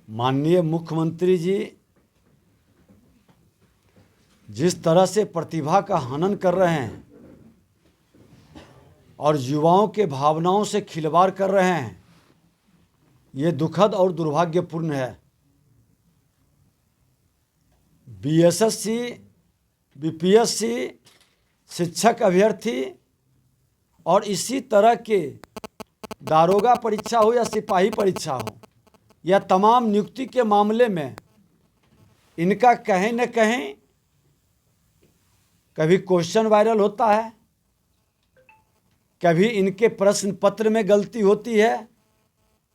माननीय मुख्यमंत्री जी जिस तरह से प्रतिभा का हनन कर रहे हैं और युवाओं के भावनाओं से खिलवाड़ कर रहे हैं, ये दुखद और दुर्भाग्यपूर्ण है। बीएसएससी, बीपीएससी, शिक्षक अभ्यर्थी और इसी तरह के दारोगा परीक्षा हो या सिपाही परीक्षा हो, या तमाम नियुक्ति के मामले में इनका कहीं न कहीं कभी क्वेश्चन वायरल होता है, कभी इनके प्रश्न पत्र में गलती होती है,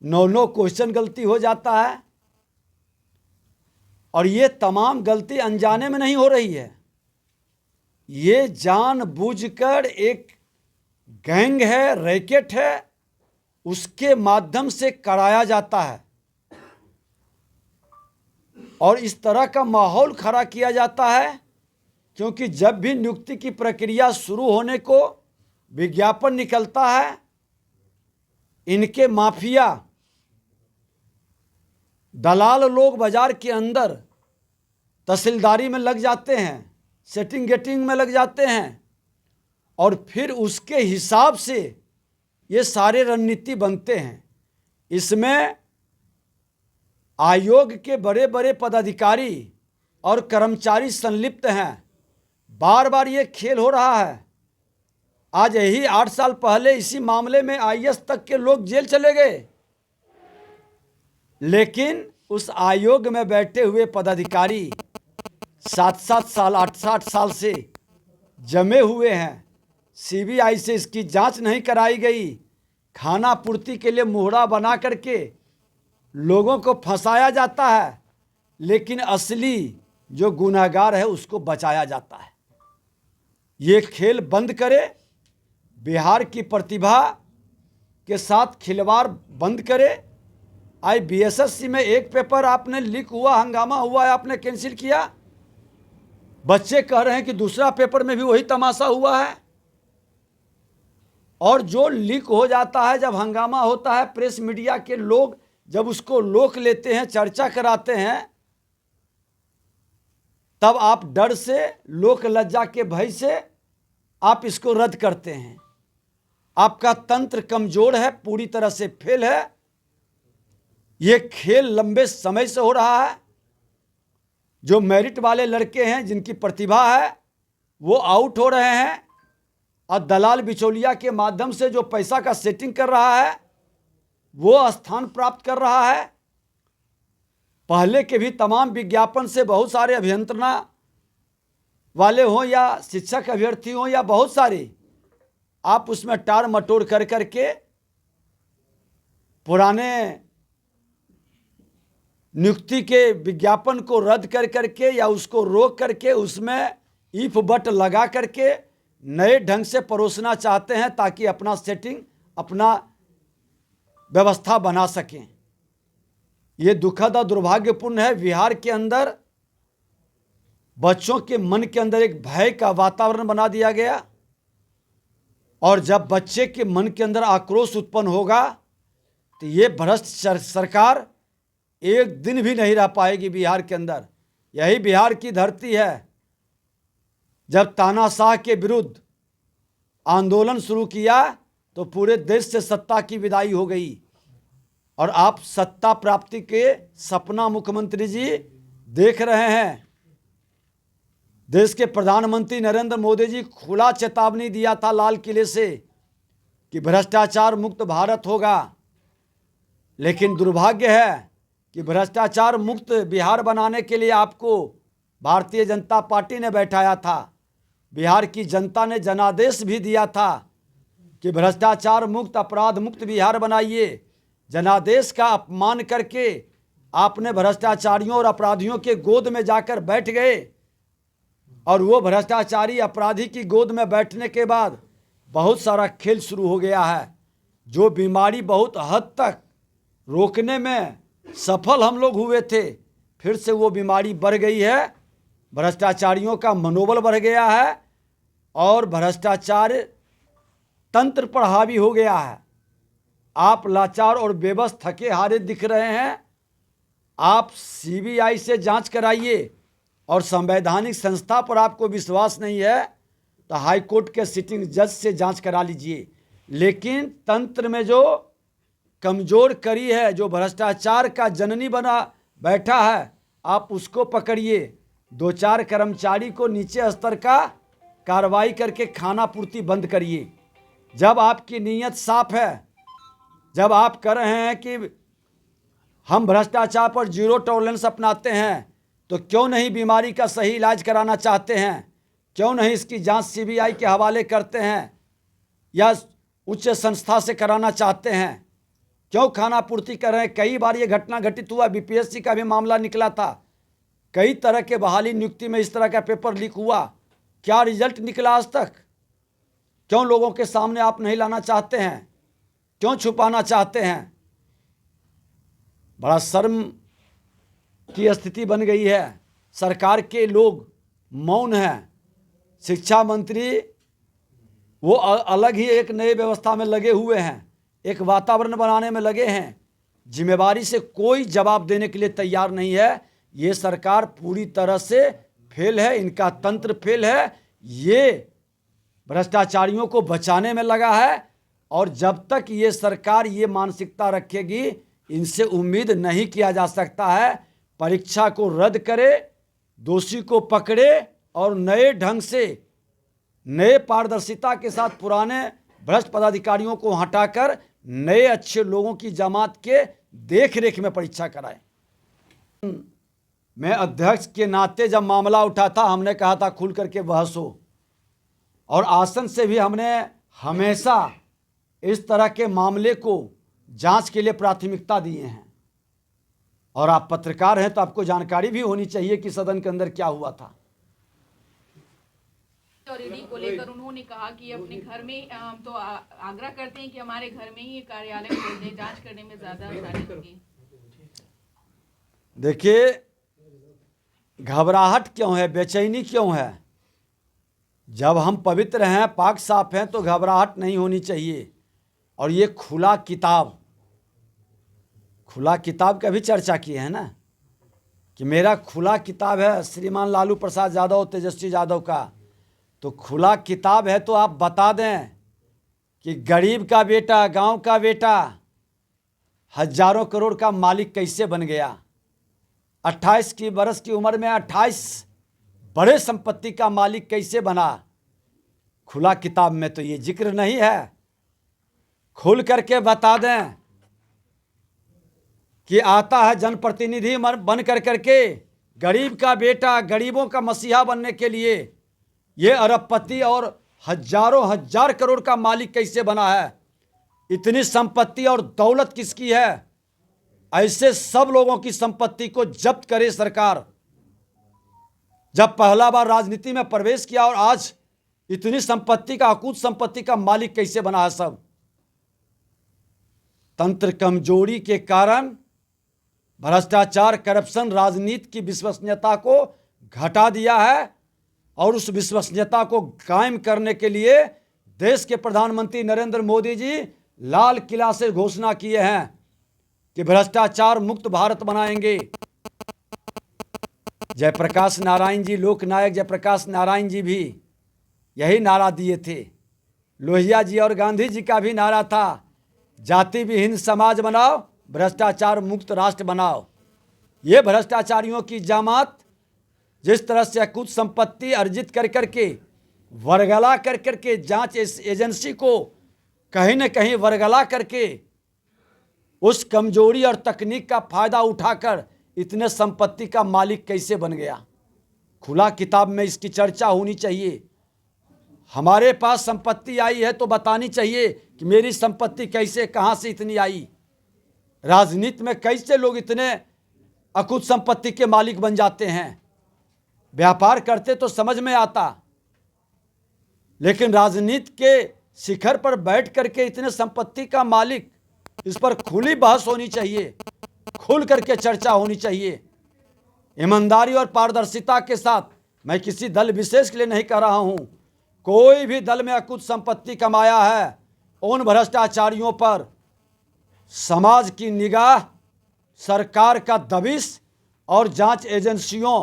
9 क्वेश्चन गलती हो जाता है। और ये तमाम गलती अनजाने में नहीं हो रही है, ये जानबूझकर एक गैंग है, रैकेट है, उसके माध्यम से कराया जाता है और इस तरह का माहौल खड़ा किया जाता है। क्योंकि जब भी नियुक्ति की प्रक्रिया शुरू होने को विज्ञापन निकलता है, इनके माफिया दलाल लोग बाजार के अंदर तहसीलदारी में लग जाते हैं, सेटिंग गेटिंग में लग जाते हैं और फिर उसके हिसाब से ये सारे रणनीति बनते हैं। इसमें आयोग के बड़े बड़े पदाधिकारी और कर्मचारी संलिप्त हैं। बार बार ये खेल हो रहा है। आज यही 8 साल पहले इसी मामले में आईएएस तक के लोग जेल चले गए, लेकिन उस आयोग में बैठे हुए पदाधिकारी 7-7 साल, 8-8 साल से जमे हुए हैं। सीबीआई से इसकी जांच नहीं कराई गई। खाना पूर्ति के लिए मुहरा बना करके लोगों को फंसाया जाता है, लेकिन असली जो गुनहगार है उसको बचाया जाता है। ये खेल बंद करे, बिहार की प्रतिभा के साथ खिलवाड़ बंद करे। आई बीएसएससी में एक पेपर आपने लीक हुआ, हंगामा हुआ है, आपने कैंसिल किया। बच्चे कह रहे हैं कि दूसरा पेपर में भी वही तमाशा हुआ है। और जो लीक हो जाता है, जब हंगामा होता है, प्रेस मीडिया के लोग जब उसको लोक लेते हैं, चर्चा कराते हैं, तब आप डर से, लोक लज्जा के भय से आप इसको रद्द करते हैं। आपका तंत्र कमजोर है, पूरी तरह से फेल है। ये खेल लंबे समय से हो रहा है। जो मेरिट वाले लड़के हैं, जिनकी प्रतिभा है, वो आउट हो रहे हैं और दलाल बिचौलिया के माध्यम से जो पैसा का सेटिंग कर रहा है वो स्थान प्राप्त कर रहा है। पहले के भी तमाम विज्ञापन से बहुत सारे अभियंत्रणा वाले हों या शिक्षक अभ्यर्थी हों या बहुत सारे, आप उसमें टार मटोर कर करके पुराने नियुक्ति के विज्ञापन को रद्द कर करके या उसको रोक करके उसमें इफ बट लगा करके नए ढंग से परोसना चाहते हैं, ताकि अपना सेटिंग, अपना व्यवस्था बना सकें। ये दुखद और दुर्भाग्यपूर्ण है। बिहार के अंदर बच्चों के मन के अंदर एक भय का वातावरण बना दिया गया, और जब बच्चे के मन के अंदर आक्रोश उत्पन्न होगा तो ये भ्रष्ट सरकार एक दिन भी नहीं रह पाएगी बिहार के अंदर। यही बिहार की धरती है। जब तानाशाह के विरुद्ध आंदोलन शुरू किया तो पूरे देश से सत्ता की विदाई हो गई, और आप सत्ता प्राप्ति के सपना मुख्यमंत्री जी देख रहे हैं। देश के प्रधानमंत्री नरेंद्र मोदी जी खुला चेतावनी दिया था लाल किले से कि भ्रष्टाचार मुक्त भारत होगा, लेकिन दुर्भाग्य है कि भ्रष्टाचार मुक्त बिहार बनाने के लिए आपको भारतीय जनता पार्टी ने बैठाया था। बिहार की जनता ने जनादेश भी दिया था कि भ्रष्टाचार मुक्त, अपराध मुक्त बिहार बनाइए। जनादेश का अपमान करके आपने भ्रष्टाचारियों और अपराधियों के गोद में जाकर बैठ गए, और वो भ्रष्टाचारी अपराधी की गोद में बैठने के बाद बहुत सारा खेल शुरू हो गया है। जो बीमारी बहुत हद तक रोकने में सफल हम लोग हुए थे, फिर से वो बीमारी बढ़ गई है। भ्रष्टाचारियों का मनोबल बढ़ गया है और भ्रष्टाचार तंत्र पर हावी हो गया है। आप लाचार और बेबस, थके हारे दिख रहे हैं। आप सीबीआई से जांच कराइए, और संवैधानिक संस्था पर आपको विश्वास नहीं है तो हाई कोर्ट के सिटिंग जज से जांच करा लीजिए। लेकिन तंत्र में जो कमजोर कड़ी है, जो भ्रष्टाचार का जननी बना बैठा है, आप उसको पकड़िए। 2-4 कर्मचारी को नीचे स्तर का कार्रवाई करके खाना पूर्ति बंद करिए। जब आपकी नीयत साफ है, जब आप कर रहे हैं कि हम भ्रष्टाचार पर जीरो टॉलरेंस अपनाते हैं, तो क्यों नहीं बीमारी का सही इलाज कराना चाहते हैं? क्यों नहीं इसकी जांच सीबीआई के हवाले करते हैं या उच्च संस्था से कराना चाहते हैं? क्यों खाना पूर्ति कर रहे हैं? कई बार ये घटना घटित हुआ, बीपीएससी का भी मामला निकला था, कई तरह के बहाली नियुक्ति में इस तरह का पेपर लीक हुआ। क्या रिजल्ट निकला आज तक? क्यों लोगों के सामने आप नहीं लाना चाहते हैं? क्यों छुपाना चाहते हैं? बड़ा शर्म की स्थिति बन गई है। सरकार के लोग मौन हैं। शिक्षा मंत्री वो अलग ही एक नई व्यवस्था में लगे हुए हैं, एक वातावरण बनाने में लगे हैं। जिम्मेवारी से कोई जवाब देने के लिए तैयार नहीं है। ये सरकार पूरी तरह से फेल है, इनका तंत्र फेल है। ये भ्रष्टाचारियों को बचाने में लगा है, और जब तक ये सरकार ये मानसिकता रखेगी, इनसे उम्मीद नहीं किया जा सकता है। परीक्षा को रद्द करे, दोषी को पकड़े और नए ढंग से, नए पारदर्शिता के साथ पुराने भ्रष्ट पदाधिकारियों को हटाकर नए अच्छे लोगों की जमात के देखरेख में परीक्षा कराए। मैं अध्यक्ष के नाते जब मामला उठा था, हमने कहा था खुल करके बहस हो, और आसन से भी हमने हमेशा इस तरह के मामले को जांच के लिए प्राथमिकता दिए हैं। और आप पत्रकार हैं तो आपको जानकारी भी होनी चाहिए कि सदन के अंदर क्या हुआ था। और ईडी को लेकर उन्होंने कहा कि अपने घर में हम तो आग्रह करते हैं कि हमारे घर में ही कार्यालय खोल दें, जांच करने में ज्यादा आसानी होगी। देखिए, घबराहट क्यों है, बेचैनी क्यों है? जब हम पवित्र हैं, पाक साफ हैं, तो घबराहट नहीं होनी चाहिए। और ये खुला किताब का भी चर्चा की है ना, कि मेरा खुला किताब है श्रीमान लालू प्रसाद यादव, तेजस्वी यादव का। तो खुला किताब है तो आप बता दें कि गरीब का बेटा, गांव का बेटा हजारों करोड़ का मालिक कैसे बन गया। 28 की बरस की उम्र में 28 बड़े संपत्ति का मालिक कैसे बना। खुला किताब में तो ये जिक्र नहीं है। खुल करके बता दें कि आता है जनप्रतिनिधि बन करके गरीब का बेटा, गरीबों का मसीहा बनने के लिए ये अरबपति और हजारों हजार करोड़ का मालिक कैसे बना है। इतनी संपत्ति और दौलत किसकी है? ऐसे सब लोगों की संपत्ति को जब्त करे सरकार। जब पहला बार राजनीति में प्रवेश किया और आज इतनी संपत्ति का, अकूत संपत्ति का मालिक कैसे बना है सब। तंत्र कमजोरी के कारण भ्रष्टाचार, करप्शन, राजनीति की विश्वसनीयता को घटा दिया है। और उस विश्वसनीयता को कायम करने के लिए देश के प्रधानमंत्री नरेंद्र मोदी जी लाल किला से घोषणा किए हैं कि भ्रष्टाचार मुक्त भारत बनाएंगे। जयप्रकाश नारायण जी, लोकनायक जयप्रकाश नारायण जी भी यही नारा दिए थे। लोहिया जी और गांधी जी का भी नारा था, जाति विहीन समाज बनाओ, भ्रष्टाचार मुक्त राष्ट्र बनाओ। ये भ्रष्टाचारियों की जमात जिस तरह से कुछ संपत्ति अर्जित कर करके, वर्गला कर करके, जांच एजेंसी को कहीं न कहीं वर्गला करके उस कमजोरी और तकनीक का फायदा उठाकर इतने संपत्ति का मालिक कैसे बन गया। खुला किताब में इसकी चर्चा होनी चाहिए। हमारे पास संपत्ति आई है तो बतानी चाहिए कि मेरी संपत्ति कैसे, कहां से इतनी आई। राजनीति में कैसे लोग इतने अकुत संपत्ति के मालिक बन जाते हैं। व्यापार करते तो समझ में आता, लेकिन राजनीति के शिखर पर बैठ करके इतने संपत्ति का मालिक, इस पर खुली बहस होनी चाहिए, खुल करके चर्चा होनी चाहिए, ईमानदारी और पारदर्शिता के साथ। मैं किसी दल विशेष के लिए नहीं कह रहा हूं, कोई भी दल में अकुत संपत्ति कमाया है, उन भ्रष्टाचारियों पर समाज की निगाह सरकार का दबिश और जांच एजेंसियों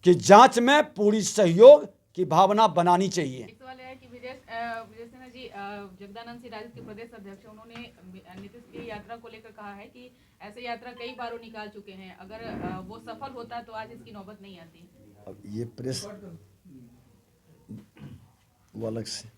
की जांच में पूरी सहयोग की भावना बनानी चाहिए। एक सवाल है कि विजय सिन्हा जी जगदानंद सिंह राजद के प्रदेश अध्यक्ष हैं, उन्होंने नीतीश की यात्रा को लेकर कहा है कि ऐसे यात्रा कई बार वो निकाल चुके हैं, अगर वो सफल होता तो आज इसकी नौबत नहीं आती। अब ये प्रेस वो अलग से